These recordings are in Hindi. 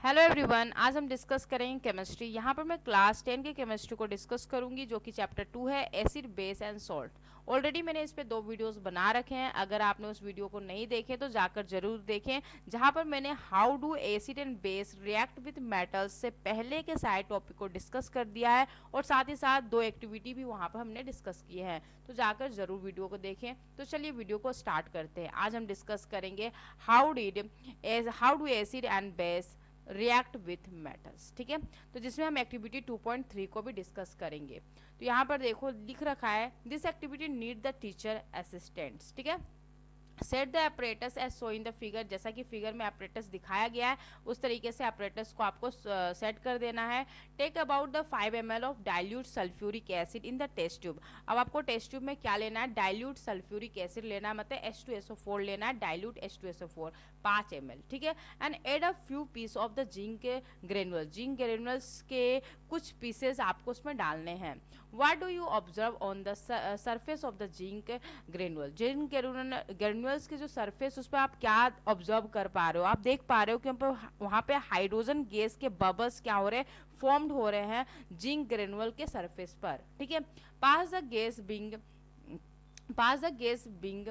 हेलो एवरीवन, आज हम डिस्कस करेंगे केमिस्ट्री। यहाँ पर मैं क्लास 10 के केमिस्ट्री को डिस्कस करूंगी जो कि चैप्टर 2 है, acid base and salt. Already मैंने इस पे 2 वीडियोस बना रखे हैं। अगर आपने उस वीडियो को नहीं देखे तो जाकर जरूर देखें, जहाँ पर मैंने how do acid and base react with metals से पहले के सारे टॉपिक को डिस्कस कर दिया है और साथ ही साथ 2 एक्टिविटी भी वहाँ पर हमने डिस्कस किए हैं, तो जाकर जरूर वीडियो को देखें। तो चलिए वीडियो को स्टार्ट करते हैं। आज हम डिस्कस करेंगे how do acid and base react with metals. ठीक है, तो जिसमें हम एक्टिविटी 2.3 को भी डिस्कस करेंगे। तो यहाँ पर देखो लिख रखा है, this activity need the teacher assistants. ठीक है, set the apparatus as so in the figure, जैसा कि फिगर में अपरेटस दिखाया गया है उस तरीके से अपरेटस को आपको सेट कर देना है। Take about the 5 ml of dilute sulphuric acid in the test tube. अब आपको टेस्ट ट्यूब में क्या लेना है, डाइल्यूट सल्फ्यूरिक एसिड लेना है, मतलब H2SO4 लेना है, डाइल्यूट H2SO4 5 ml। ठीक है, and add a few piece of the zinc granule, zinc granules के कुछ पीसेस आपको उसमें डालने हैं। What do you observe on the surface of the zinc granule, zinc granules के जो सरफेस उस पर आप क्या ऑब्जर्व कर पा रहे हो, आप देख पा रहे हो कि वहाँ पे हाइड्रोजन गैस के बबल्स क्या हो रहे हैं, फॉर्म्ड हो रहे हैं जिंक ग्रेनुअल के सरफेस पर। ठीक है, pass the gas being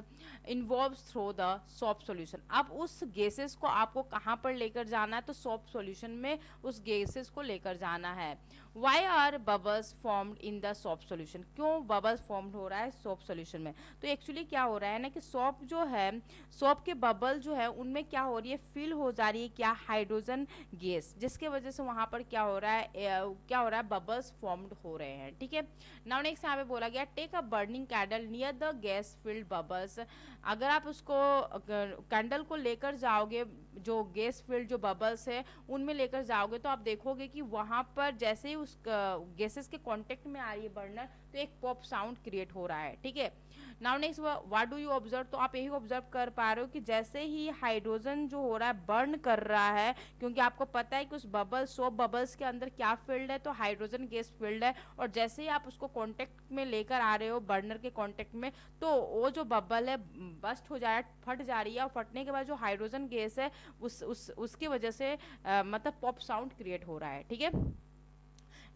involve through the soap solution. अब उस गैसेस को आपको कहाँ पर लेकर जाना है, तो सॉप सॉल्यूशन में उस गैसेस को लेकर जाना है। Why are bubbles formed in the soap solution, क्यों बबल्स फॉर्म्ड हो रहा है सॉप सॉल्यूशन में। तो एक्चुअली क्या हो रहा है ना कि सॉप जो है, सॉप के बबल जो है उनमें क्या हो रही है, फिल हो जा रही है क्या, हाइड्रोजन गैस, जिसके वजह से वहां पर क्या हो रहा है, बबल्स फॉर्म्ड हो रहे हैं। ठीक है, नाउ नेक्स्ट यहाँ पे बोला गया, take a burning candle near the gas filled bubbles. अगर आप उसको कैंडल को लेकर जाओगे, जो गैस फिल्ड जो बबल्स है उनमें लेकर जाओगे, तो आप देखोगे कि वहां पर जैसे ही उस गैसेस के कांटेक्ट में आ रही है बर्नर, तो एक पॉप साउंड क्रिएट हो रहा है। ठीक है, now next what do you observe, तो आप यही ऑब्जर्व कर पा रहे हो कि जैसे ही हाइड्रोजन जो हो रहा है बर्न कर रहा है, क्योंकि आपको पता है कि उस सोप बबल्स के अंदर क्या फील्ड है, तो हाइड्रोजन गैस फील्ड है, और जैसे ही आप उसको कांटेक्ट में लेकर आ रहे हो बर्नर के कांटेक्ट में, तो वो जो बबल है बस्ट हो जा रहा है, फट जा रही है, और फटने के बाद जो हाइड्रोजन गैस है उसकी वजह से मतलब पॉप साउंड क्रिएट हो रहा है। ठीक है,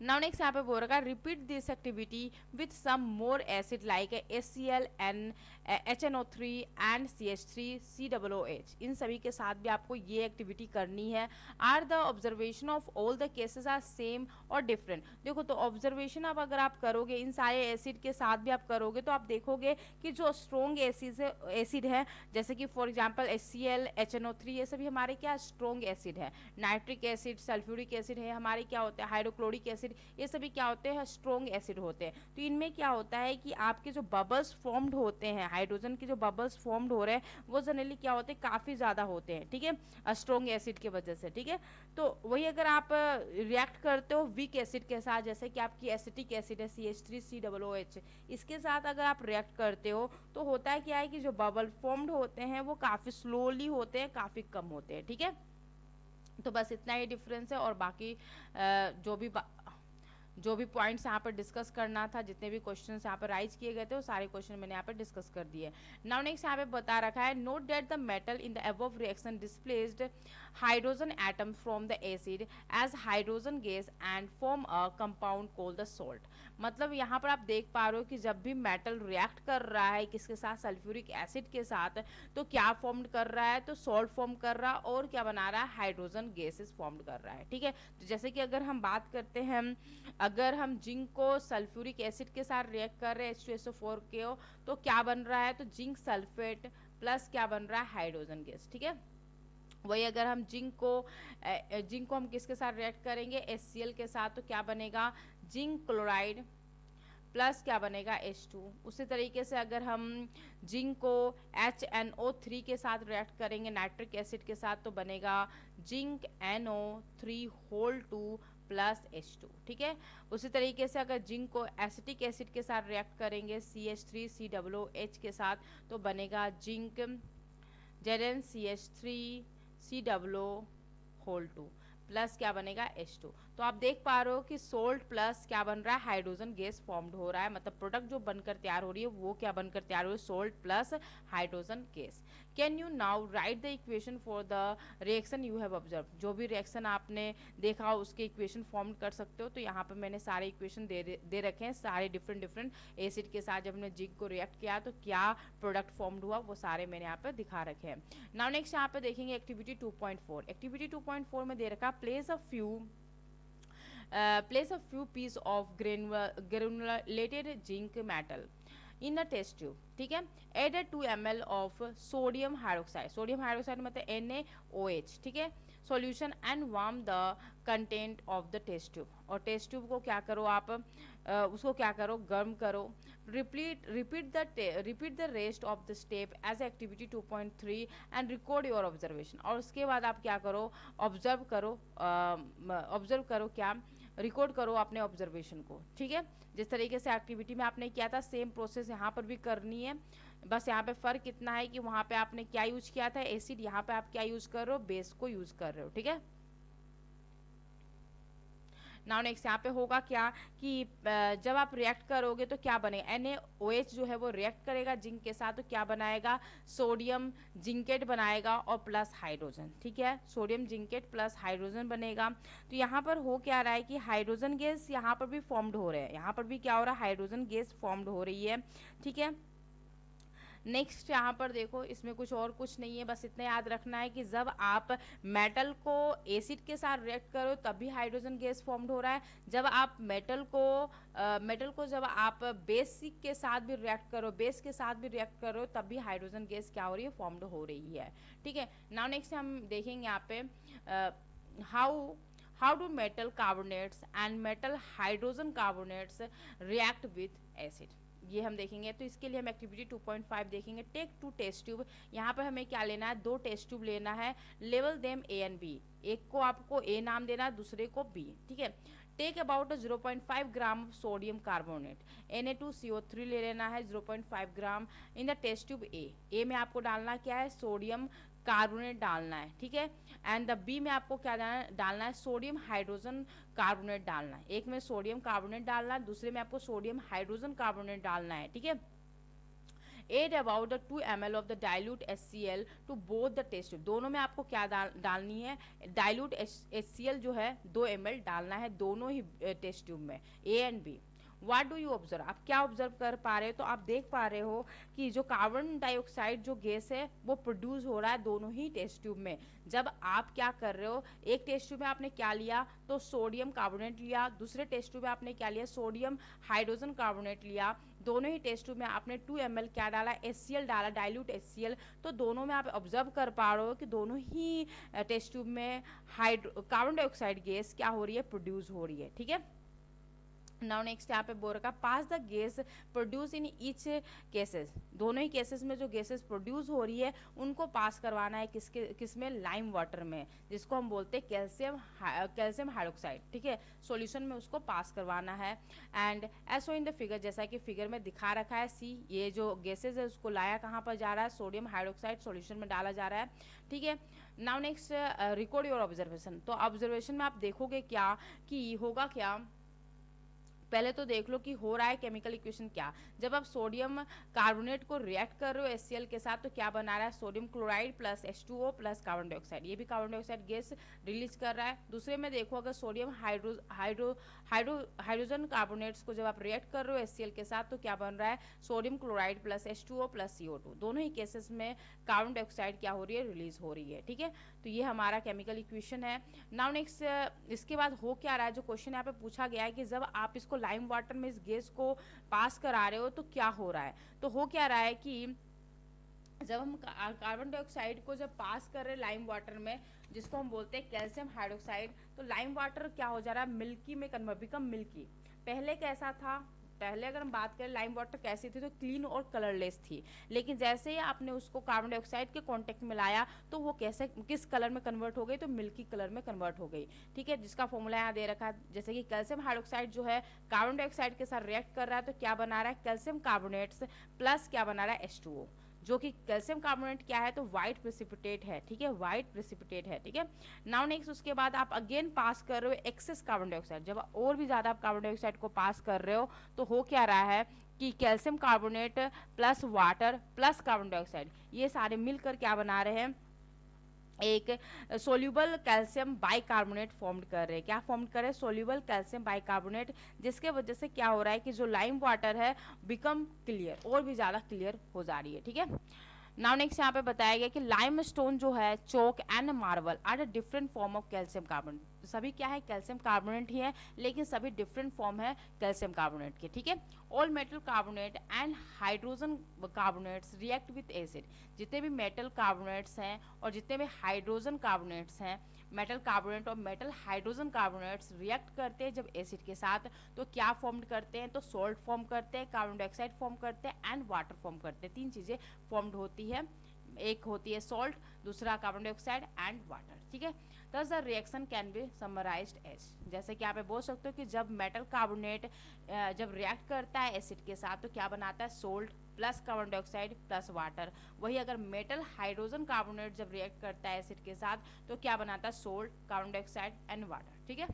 नाउ नेक्स्ट यहाँ पे बोल रखा है, repeat this activity with some more acid like HCl and HNO3 and CH3 COOH। इन सभी के साथ भी आपको ये एक्टिविटी करनी है। Are the observation of all the cases are same और डिफरेंट। देखो, तो ऑब्जर्वेशन अब अगर आप करोगे इन सारे एसिड के साथ भी आप करोगे, तो आप देखोगे कि जो स्ट्रॉन्ग एसिड है, जैसे कि फॉर एग्जाम्पल HCl HNO3, ये सभी हमारे क्या स्ट्रॉन्ग एसिड है। नाइट्रिक एसिड, सल्फ्यूरिक एसिड है, हमारे क्या होते हैं हाइड्रोक्लोरिक एसिड, ये सभी क्या होते हैं स्ट्रॉन्ग एसिड होते हैं। तो इनमें क्या होता है कि आपके जो बबल्स फॉर्म्ड होते हैं, हाइड्रोजन के जो बबल्स फॉर्म्ड हो रहे हैं, वो जनरली क्या होते हैं, काफी ज्यादा होते हैं। ठीक है, स्ट्रॉन्ग एसिड की वजह से। ठीक है, तो वही अगर आप रिएक्ट करते हो वीक एसिड के साथ, जैसे कि आपकी एसिटिक एसिड है CH3COOH, इसके साथ अगर आप रिएक्ट करते हो, तो होता है क्या है कि जो बबल फॉर्म्ड होते हैं वो काफी स्लोली होते हैं, काफी कम होते हैं। ठीक है, तो बस इतना ही डिफरेंस है, और बाकी जो भी पॉइंट्स यहाँ पर डिस्कस करना था, जितने भी क्वेश्चंस यहाँ पर राइज किए गए थे, वो सारे क्वेश्चन मैंने यहाँ पर डिस्कस कर दिए। नाउ नेक्स्ट यहाँ पे बता रखा है, note that the metal in the above reaction displaced hydrogen atom from the acid as hydrogen gas and form a compound called the salt. मतलब यहाँ पर आप देख पा रहे हो कि जब भी मेटल रिएक्ट कर रहा है किसके साथ, सल्फ्यूरिक एसिड के साथ, तो क्या फॉर्म कर रहा है, तो सॉल्ट फॉर्म कर रहा है, और क्या बना रहा है, हाइड्रोजन गैसेस फॉर्म कर रहा है। ठीक है, तो जैसे कि अगर हम बात करते हैं, अगर हम जिंक को सल्फ्यूरिक एसिड के साथ रिएक्ट कर रहे हैं H2SO4 के, तो क्या बन रहा है, तो जिंक सल्फेट प्लस क्या बन रहा है, हाइड्रोजन गैस। ठीक है, वही अगर हम जिंक को हम किसके साथ रिएक्ट करेंगे, HCl के साथ, तो क्या बनेगा, जिंक क्लोराइड प्लस क्या बनेगा, H2। उसी तरीके से अगर हम जिंक को HNO3 के साथ रिएक्ट करेंगे नाइट्रिक एसिड के साथ, तो बनेगा zinc NO3 whole 2 plus H2। ठीक है, उसी तरीके से अगर जिंक को एसिटिक एसिड के साथ रिएक्ट करेंगे CH3COOH के साथ, तो बनेगा जिंक ZnCH3COO होल 2 प्लस क्या बनेगा H2। तो आप देख पा रहे हो कि सोल्ट प्लस क्या बन रहा है, हाइड्रोजन गैस फॉर्म्ड हो रहा है, मतलब प्रोडक्ट जो बनकर तैयार हो रही है वो क्या बनकर तैयार हो रही है, salt plus hydrogen gas. Can you now right the equation for the reaction you have observe. जो भी रिएक्शन आपने देखा उसके इक्वेशन फॉर्म कर सकते हो। तो यहाँ पे मैंने सारे इक्वेशन दे रखे हैं, सारे डिफरेंट एसिड के साथ जब हमने जिंक को रिएक्ट किया तो क्या प्रोडक्ट फॉर्म्ड हुआ वो सारे मैंने यहाँ पे दिखा रखे हैं। नाउ नेक्स्ट यहाँ पे देखेंगे एक्टिविटी 2.4। एक्टिविटी 2.4 में दे रखा place a few piece of granulated zinc metal in a test tube, ठीक है। add 2 ml of sodium hydroxide, sodium hydroxide मतलब NaOH, ठीक है, solution and warm the content of the test tube. और टेस्ट ट्यूब को क्या करो आप, उसको क्या करो, गर्म करो। Repeat the rest of the step as activity 2.3 and record your observation. और उसके बाद आप क्या करो, ऑब्जर्व करो क्या, रिकॉर्ड करो अपने ऑब्जर्वेशन को, ठीक है। जिस तरीके से एक्टिविटी में आपने किया था सेम प्रोसेस यहाँ पर भी करनी है। बस यहाँ पे फ़र्क इतना है कि वहाँ पे आपने क्या यूज किया था एसिड, यहाँ पे आप क्या यूज कर रहे हो, बेस को यूज कर रहे हो, ठीक है। नाउ नेक्स्ट यहाँ पे होगा क्या कि जब आप रिएक्ट करोगे तो क्या बनेगा, NaOH जो है वो रिएक्ट करेगा जिंक के साथ तो क्या बनाएगा, सोडियम जिंकेट बनाएगा और प्लस हाइड्रोजन, ठीक है, सोडियम जिंकेट प्लस हाइड्रोजन बनेगा। तो यहाँ पर हो क्या रहा है कि हाइड्रोजन गैस यहाँ पर भी फॉर्म्ड हो रहे हैं, यहाँ पर भी क्या हो रहा है, हाइड्रोजन गैस फॉर्म्ड हो रही है, ठीक है। नेक्स्ट यहाँ पर देखो, इसमें कुछ नहीं है, बस इतना याद रखना है कि जब आप मेटल को एसिड के साथ रिएक्ट करो तभी हाइड्रोजन गैस फॉर्म्ड हो रहा है। जब आप मेटल को जब आप बेसिक के साथ भी रिएक्ट करो, बेस के साथ भी रिएक्ट करो तभी हाइड्रोजन गैस क्या हो रही है, फॉर्म्ड हो रही है, ठीक है। नाउ नेक्स्ट हम देखेंगे यहाँ पे how do metal carbonates and metal hydrogen carbonates react with acid, ये हम देखेंगे। तो इसके लिए हम एक्टिविटी 2.5 देखेंगे। टेक 2 टेस्ट ट्यूब, यहाँ पर हमें क्या लेना है, 2 टेस्ट ट्यूब लेना है। Level them A and B, एक को आपको A नाम देना है, दूसरे को B, ठीक है। Take about 0.5 gram sodium carbonate, Na2CO3 ले लेना है 0.5 gram in the test tube A में आपको डालना क्या है, सोडियम कार्बोनेट डालना है, ठीक है। एंड द बी में आपको क्या डालना है, सोडियम हाइड्रोजन कार्बोनेट डालना है। एक में सोडियम कार्बोनेट डालना है, दूसरे में आपको सोडियम हाइड्रोजन कार्बोनेट डालना है, ठीक है। Add about the 2 ml of the dilute HCl to both the test tube, दोनों में आपको क्या डालनी है, डाइल्यूट HCl जो है 2 ml डालना है दोनों ही टेस्ट ट्यूब में, A and B। What do you observe, आप क्या ऑब्जर्व कर पा रहे हो, तो आप देख पा रहे हो कि जो कार्बन डाइऑक्साइड जो गैस है वो प्रोड्यूस हो रहा है दोनों ही टेस्ट ट्यूब में। जब आप क्या कर रहे हो, एक टेस्ट ट्यूब में आपने क्या लिया, तो सोडियम कार्बोनेट लिया, दूसरे टेस्ट ट्यूब में आपने क्या लिया, सोडियम हाइड्रोजन कार्बोनेट लिया। दोनों ही टेस्ट ट्यूब में आपने 2 ml क्या डाला, HCl डाला, डाइल्यूट HCl। तो दोनों में आप ऑब्जर्व कर पा रहे हो कि दोनों ही टेस्ट ट्यूब में कार्बन डाइऑक्साइड गैस क्या हो रही है, प्रोड्यूस हो रही है, ठीक है। नाउ नेक्स्ट यहाँ पे बोल रखा pass the gas produce in each cases, दोनों ही केसेस में जो गैसेस प्रोड्यूस हो रही है उनको पास करवाना है किसमें, लाइम वाटर में, जिसको हम बोलते हैं कैल्शियम हाइड्रोक्साइड, ठीक है, सॉल्यूशन में उसको पास करवाना है। एंड एसो इन द फिगर, जैसा कि फिगर में दिखा रखा है, सी ये जो गैसेज है उसको लाया कहाँ पर जा रहा है, सोडियम हाइड्रोक्साइड सॉल्यूशन में डाला जा रहा है, ठीक है। Now next record your observation, तो ऑब्जर्वेशन में आप देखोगे क्या कि होगा क्या, पहले तो देख लो कि हो रहा है केमिकल इक्वेशन क्या। जब आप सोडियम कार्बोनेट को रिएक्ट कर रहे हो HCl के साथ तो क्या बना रहा है, sodium chloride plus H2O plus carbon dioxide, ये भी कार्बन डाइऑक्साइड गैस रिलीज कर रहा है। दूसरे में देखो अगर सोडियम हाइड्रोजन कार्बोनेट्स को जब आप रिएक्ट कर रहे हो HCl के साथ तो क्या बन रहा है, sodium chloride plus H2O plus CO2, दोनों ही केसेस में कार्बन डाइऑक्साइड क्या हो रही है, रिलीज हो रही है, ठीक है। तो ये हमारा केमिकल इक्वेशन है। नाउ नेक्स्ट इसके बाद हो क्या रहा है, जो क्वेश्चन यहाँ पे पूछा गया है कि जब आप इसको लाइम वाटर में इस गैस को पास करा रहे हो तो क्या हो रहा है, तो हो क्या रहा है कि जब हम कार्बन डाइऑक्साइड को जब पास कर रहे हैं लाइम वाटर में, जिसको हम बोलते हैं कैल्शियम हाइड्रोक्साइड, तो लाइम वाटर क्या हो जा रहा है, मिल्की में कन्वर्ट, बिकम मिल्की। पहले कैसा था, पहले अगर हम बात करें लाइम वाटर कैसी थी, तो क्लीन और कलरलेस थी, लेकिन जैसे ही आपने उसको कार्बन डाइऑक्साइड के कांटेक्ट में लाया तो वो कैसे किस कलर में कन्वर्ट हो गई, तो मिल्की कलर में कन्वर्ट हो गई, ठीक है। जिसका फॉर्मूला यहाँ दे रखा है, जैसे कि कैल्शियम हाइड्रोक्साइड जो है कार्बन डाइऑक्साइड के साथ रिएक्ट कर रहा है तो क्या बना रहा है, कैल्शियम कार्बोनेट्स प्लस क्या बना रहा है, H2O, जो कि कैल्शियम कार्बोनेट क्या है, तो वाइट प्रेसिपिटेट है, ठीक है, वाइट प्रेसिपिटेट है, ठीक है। नाउ नेक्स्ट उसके बाद आप अगेन पास कर रहे हो एक्सेस कार्बन डाइऑक्साइड। जब और भी ज़्यादा आप कार्बन डाइऑक्साइड को पास कर रहे हो तो हो क्या रहा है कि calcium carbonate plus water plus carbon dioxide ये सारे मिलकर क्या बना रहे हैं, एक सोल्यूबल कैल्शियम बाइकार्बोनेट फॉर्म कर रहे हैं। क्या फॉर्म कर रहे हैं, सोल्यूबल कैल्शियम बाइकार्बोनेट, जिसके वजह से क्या हो रहा है कि जो लाइम वाटर है बिकम क्लियर, और भी ज़्यादा क्लियर हो जा रही है, ठीक है। नाउ नेक्स्ट यहाँ पे बताया गया कि लाइम स्टोन जो है, chalk and marble are a different form of calcium carbonate. सभी क्या है, कैल्शियम कार्बोनेट ही है, लेकिन सभी डिफरेंट फॉर्म है कैल्शियम कार्बोनेट के, ठीक है। All metal carbonate and hydrogen carbonates react with acid. जितने भी मेटल कार्बोनेट्स हैं और जितने भी हाइड्रोजन कार्बोनेट्स हैं, मेटल कार्बोनेट और मेटल हाइड्रोजन कार्बोनेट्स रिएक्ट करते हैं जब एसिड के साथ, तो क्या फॉर्म करते हैं, तो सॉल्ट फॉर्म करते हैं, कार्बन डाइऑक्साइड फॉर्म करते हैं एंड वाटर फॉर्म करते हैं। तीन चीज़ें फॉर्म्ड होती है, एक होती है सॉल्ट, दूसरा कार्बन डाइऑक्साइड एंड वाटर, ठीक है। Thus the reaction can be summarised as, जैसे कि आप बोल सकते हो कि जब मेटल कार्बोनेट जब रिएक्ट करता है एसिड के साथ तो क्या बनाता है, salt plus carbon dioxide plus water. वही अगर मेटल हाइड्रोजन कार्बोनेट जब रिएक्ट करता है एसिड के साथ तो क्या बनाता है, salt, carbon dioxide and water, ठीक है।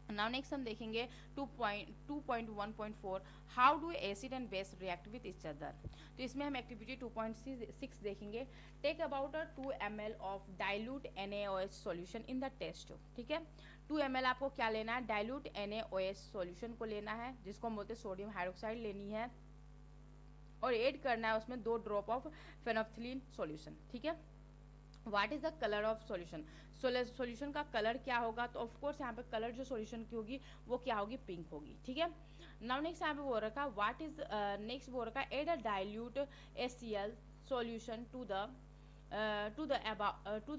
नाउ नेक्स्ट हम देखेंगे 2.1.4 how do acid and base react with each other. तो इसमें हम एक्टिविटी 2.6 देखेंगे। Take about 2 ml of dilute NaOH solution in the test tube, ठीक है। 2 ml आपको क्या लेना है, डाइल्यूट NaOH सॉल्यूशन को लेना है, जिसको हम बोलते हैं सोडियम हाइड्रोक्साइड लेनी है, और ऐड करना है उसमें 2 ड्रॉप ऑफ फेनोफ्थिलीन सॉल्यूशन, ठीक है। What is the colour of solution, solution का कलर क्या होगा, तो ऑफकोर्स यहाँ पे कलर जो सॉल्यूशन की होगी वो क्या होगी, पिंक होगी, ठीक है। नाउ नेक्स्ट यहाँ पे बोल रखा व्हाट इज नेक्स्ट बोल रखा add a dilute HCl solution to the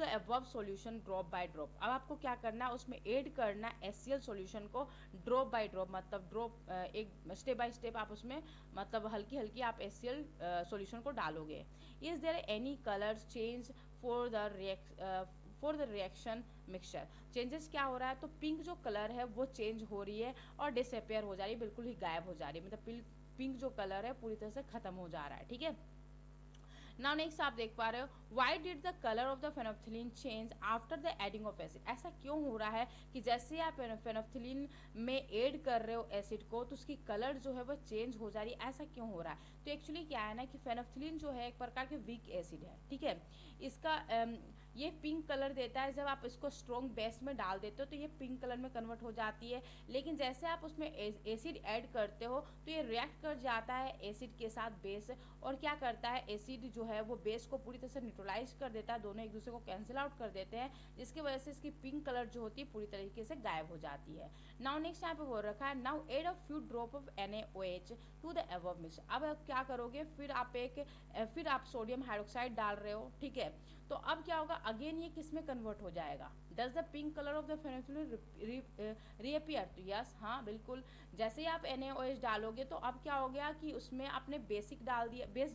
above solution drop by drop. अब आपको क्या करना है, उसमें ऐड करना HCl सॉल्यूशन को ड्रॉप बाय ड्रॉप, मतलब ड्रॉप एक स्टेप बाय स्टेप आप उसमें मतलब हल्की हल्की आप HCl सॉल्यूशन को डालोगे। Is there any colour change for the reaction mixture, changes क्या हो रहा है, तो पिंक जो कलर है वो चेंज हो रही है और डिसअपियर हो जा रही है, बिल्कुल ही गायब हो जा रही है, मतलब पिंक जो कलर है पूरी तरह से खत्म हो जा रहा है, ठीक है। नाउ नेक्स्ट आप देख पा रहे हो why did the colour of the phenolphthalein change after the adding of acid. ऐसा क्यों हो रहा है कि जैसे आप फेनोफ्थिलीन में ऐड कर रहे हो एसिड को तो उसकी कलर जो है वो चेंज हो जा रही है, ऐसा क्यों हो रहा है, तो एक्चुअली क्या है ना कि फेनोफ्थिलीन जो है एक प्रकार के वीक एसिड है, ठीक है। इसका ये पिंक कलर देता है, जब आप इसको स्ट्रॉन्ग बेस में डाल देते हो तो ये पिंक कलर में कन्वर्ट हो जाती है, लेकिन जैसे आप उसमें एसिड ऐड करते हो तो ये रिएक्ट कर जाता है एसिड के साथ बेस, और क्या करता है एसिड जो है वो बेस को पूरी तरह से न्यूट्रलाइज कर देता है, दोनों एक दूसरे को कैंसिल आउट कर देते हैं, जिसकी वजह से इसकी पिंक कलर जो होती है पूरी तरीके से गायब हो जाती है। नाउ नेक्स्ट यहाँ पे बोल रखा है now add a few drop of NaOH to the above mix. अब आप क्या करोगे, फिर आप सोडियम हाइड्रोक्साइड डाल रहे हो, ठीक है, तो अब क्या होगा, अगेन ये किस में कन्वर्ट हो जाएगा, does the pink colour of the phenolphthalein reappear, तो यस हाँ बिल्कुल, जैसे ही आप NaOH डालोगे तो अब क्या हो गया कि उसमें आपने बेस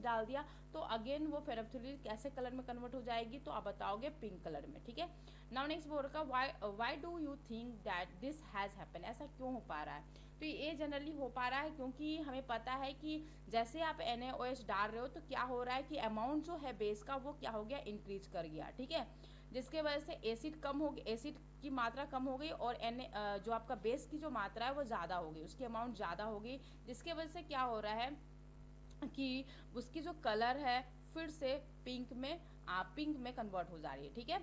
डाल दिया, तो अगेन वो फेनोफ्थिलीन कैसे कलर में कन्वर्ट हो जाएगी, तो आप बताओगे पिंक कलर में, ठीक है। नाउ नेक्स्ट बोल रखा why do you think that this has happen, ऐसा क्यों हो पा रहा है, तो ये जनरली हो पा रहा है क्योंकि हमें पता है कि जैसे आप NaOH डाल रहे हो तो क्या हो रहा है कि अमाउंट जो है बेस का वो क्या हो गया, इंक्रीज कर गया, ठीक है, जिसके वजह से एसिड कम हो गई, एसिड की मात्रा कम हो गई और जो आपका बेस की जो मात्रा है वो ज़्यादा हो गई, उसकी अमाउंट ज़्यादा हो गई, जिसके वजह से क्या हो रहा है कि उसकी जो कलर है फिर से पिंक में कन्वर्ट हो जा रही है, ठीक है।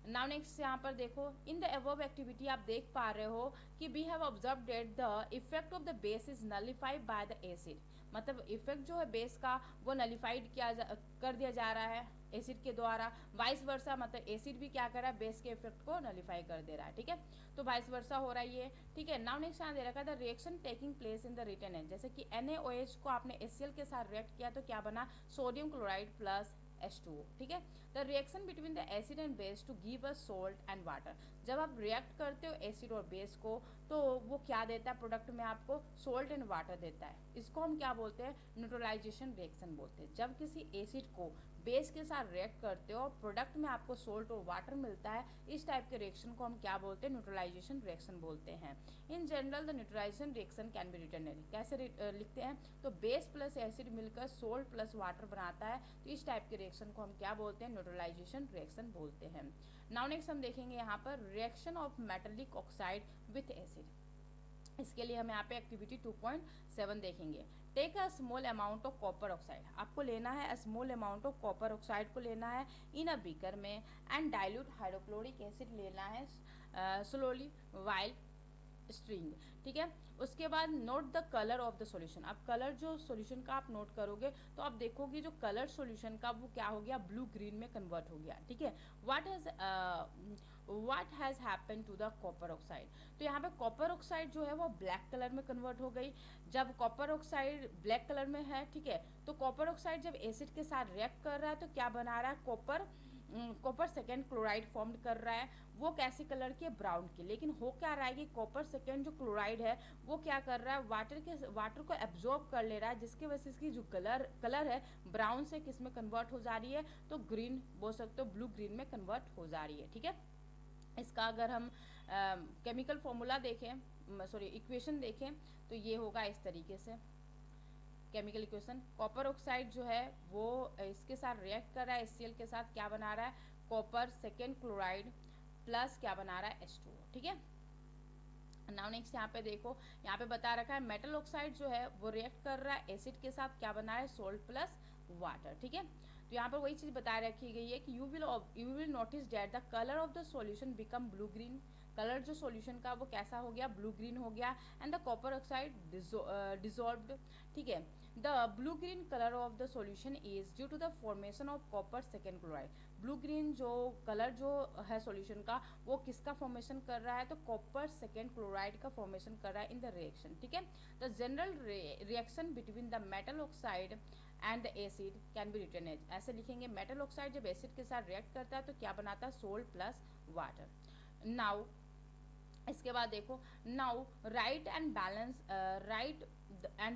नाउ नेक्स्ट यहाँ पर देखो इन द अबव एक्टिविटी आप देख पा रहे हो कि we have observe that the effect of the base is nullified by the acid, मतलब इफेक्ट जो है बेस का वो नलिफाइड कर दिया जा रहा है एसिड के द्वारा, वाइस वर्सा, मतलब एसिड भी क्या कर रहा है, बेस के इफेक्ट को नलिफाई कर दे रहा है, ठीक है, तो वाइस वर्सा हो रहा है ये, ठीक है। नाउ नेक्स्ट यहाँ दे रखा है the reaction taking place in the written and, जैसे कि NaOH को आपने HCl के साथ रिएक्ट किया तो क्या बना, सोडियम क्लोराइड प्लस H2O, ठीक है। The reaction between the acid and base to give a salt and water, जब आप रिएक्ट करते हो एसिड और बेस को तो वो क्या देता है प्रोडक्ट में, आपको सोल्ट एंड वाटर देता है, इसको हम क्या बोलते हैं, न्यूट्रलाइजेशन रिएक्शन बोलते हैं। जब किसी एसिड को बेस के साथ रिएक्ट करते हो और प्रोडक्ट में आपको सोल्ट और वाटर मिलता है, इस टाइप के रिएक्शन को हम क्या बोलते हैं, न्यूट्रलाइजेशन रिएक्शन बोलते हैं। In general the neutralisation reaction can be written कैसे लिखते हैं, तो बेस प्लस एसिड मिलकर सोल्ट प्लस वाटर बनाता है, तो इस टाइप के रिएक्शन को हम क्या बोलते हैं, न्यूट्रलाइजेशन रिएक्शन बोलते हैं। नाउ नेक्स्ट हम देखेंगे यहाँ पर reaction of metallic oxide with acid. इसके लिए हम यहाँ पे एक्टिविटी 2.7 देखेंगे। Take a small amount of copper oxide, आपको लेना है small amount of copper oxide को लेना है इन अ बीकर में, एंड डाइल्यूट हाइड्रोक्लोरिक एसिड लेना है स्लोली वाइल स्ट्रिंग, ठीक है। उसके बाद note the colour of the solution, अब कलर जो सॉल्यूशन का आप नोट करोगे तो आप देखोगे जो कलर सॉल्यूशन का वो क्या हो गया, ब्लू ग्रीन में कन्वर्ट हो गया, ठीक है। What has happen to the copper oxide, तो यहाँ पे कॉपर ऑक्साइड जो है वो ब्लैक कलर में कन्वर्ट हो गई। जब कॉपर ऑक्साइड ब्लैक कलर में है, ठीक है, तो कॉपर ऑक्साइड जब एसिड के साथ रिएक्ट कर रहा है तो क्या बना रहा है, कॉपर सेकेंड क्लोराइड फॉर्म कर रहा है। वो कैसे कलर की है, ब्राउन की, लेकिन हो क्या रहा है कि कॉपर सेकेंड जो क्लोराइड है वो क्या कर रहा है, वाटर को एब्जॉर्ब कर ले रहा है, जिसकी वजह से इसकी जो कलर है ब्राउन से किस में कन्वर्ट हो जा रही है, तो ग्रीन बोल सकते हो, ब्लू ग्रीन में कन्वर्ट हो जा रही है, ठीक है। इसका अगर हम केमिकल फॉर्मूला देखें, सॉरी इक्वेशन देखें, तो ये होगा इस तरीके से केमिकल इक्वेशन। कॉपर ऑक्साइड जो है वो इसके साथ रिएक्ट कर रहा है HCl के साथ, क्या बना रहा है, कॉपर सेकेंड क्लोराइड प्लस क्या बना रहा है H2O, ठीक है। नाउ नेक्स्ट यहाँ पे देखो, यहाँ पे बता रखा है मेटल ऑक्साइड जो है वो रिएक्ट कर रहा है एसिड के साथ, क्या बना रहा है, सोल्ट प्लस वाटर, ठीक है। तो यहाँ पर वही चीज़ बता रखी गई है कि you will notice that the colour of the solution become blue green, colour जो सॉल्यूशन का वो कैसा हो गया, ब्लू ग्रीन हो गया, and the copper oxide dissolved, ठीक है। The blue green colour of the solution is due to the formation of copper second chloride, blue green जो कलर जो है सॉल्यूशन का वो किसका फॉर्मेशन कर रहा है, तो कॉपर सेकेंड क्लोराइड का फॉर्मेशन कर रहा है इन द रिएक्शन, ठीक है। The general reaction between the metal oxide and the acid can be written as, ऐसे लिखेंगे, मेटल ऑक्साइड जब एसिड के साथ रिएक्ट करता है तो क्या बनाता है, सोल्ट प्लस वाटर। नाउ इसके बाद देखो, now right and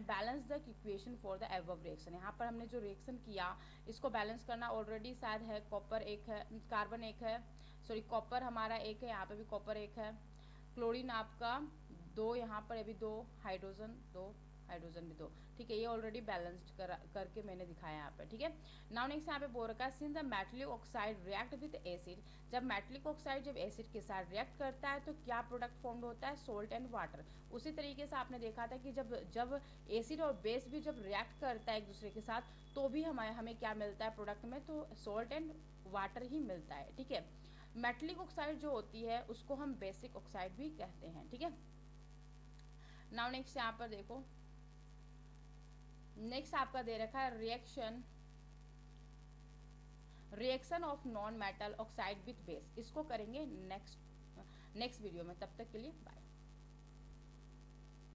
balance the equation for the above reaction, यहाँ पर हमने जो रिएक्शन किया इसको बैलेंस करना ऑलरेडी शायद है, कॉपर एक है, कार्बन एक है, सॉरी कॉपर हमारा एक है, यहाँ पे भी कॉपर एक है, क्लोरीन आपका 2, यहाँ पर अभी 2, हाइड्रोजन 2, हाइड्रोजन भी 2, ठीक है। ये ऑलरेडी बैलेंस्ड करके मैंने दिखाया यहाँ पे, ठीक है। नाउ नेक्स्ट यहाँ पे बोल रखा है since the metallic oxide react with acid, जब मेटलिक ऑक्साइड जब एसिड के साथ रिएक्ट करता है तो क्या प्रोडक्ट फॉर्म होता है, सोल्ट एंड वाटर। उसी तरीके से आपने देखा था कि जब एसिड और बेस भी जब रिएक्ट करता है एक दूसरे के साथ तो भी हमें क्या मिलता है प्रोडक्ट में, तो सोल्ट एंड वाटर ही मिलता है, ठीक है। मेटलिक ऑक्साइड जो होती है उसको हम बेसिक ऑक्साइड भी कहते हैं, ठीक है। नाउ नेक्स्ट यहाँ पर देखो, नेक्स्ट आपका दे रखा है reaction of non metal oxide with base, इसको करेंगे नेक्स्ट वीडियो में, तब तक के लिए बाय।